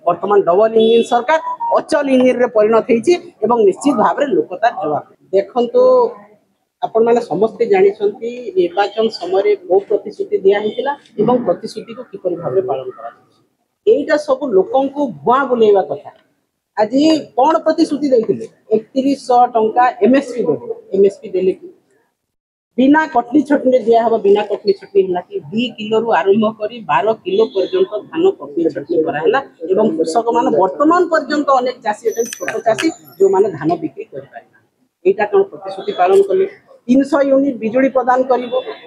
वर्तमान double engine सरकार अचल इंजिन रे परिणत होती एवं निश्चित भाव में लोक तार जवाब देखो आपण मैंने समस्ते जानते निर्वाचन समय बहु प्रतिश्रुति दिखाई प्रतिश्रुति को किपर भाव में पालन कर सब लोक भुआ बुलेवा कथा आज कौन प्रतिश्रुति देते 3100 टंका एमएसपी देले कि बिना कटनी छटनी दिया हम बिना कटनी छटनी है कि 2 किलो रु आरंभ कर 12 किलो पर्यंत धान कटनी छटनी कराला एवं कृषक मान वर्तमान पर्यंत अनेक चाषी छोट चाषी जो माने धान बिक्री करा कौन प्रतिश्रुति पालन कले 300 यूनिट बिजुली प्रदान कर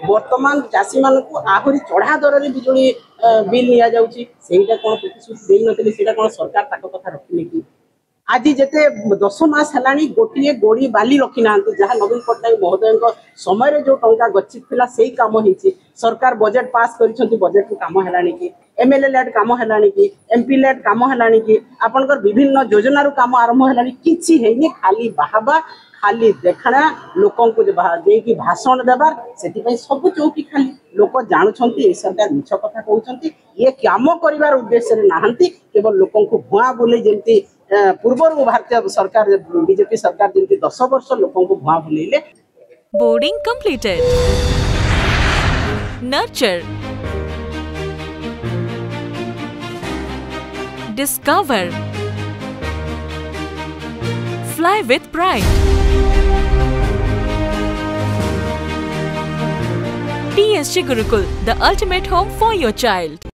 वर्तमान चाषी मान आहरी चढ़ा दर में बिजुली बिल नि जाऊँगा कौन प्रतिश्रुति देते से कौन सरकार कथा रखिले कि आज जिते 10 मास है गोटे गोड़ी बाली रखी ना जहाँ नवीन पट्टनायक महोदय समय जो टंका गच्छित था से कम हो सरकार बजेट पास कर बजेट काम है कि एमएलए लेड काम है कि एमपी लेड काम है कि आपंकर विभिन्न योजना काम आरंभ है कि खाली बाहबा खाली देखना लोक कि भाषण देवार से सब चौकी खाली लोक जानते सरकार मिछ कथा कहते ये काम कर उद्देश्य नहांती केवल लोक भुआ बुले जमी पूर्व भारतीय सरकार बीजेपी सरकार जमी 10 वर्ष लोक भुआ बुलेले। Boarding completed. Nurture, discover, fly with pride. TSG Gurukul, the ultimate home for your child.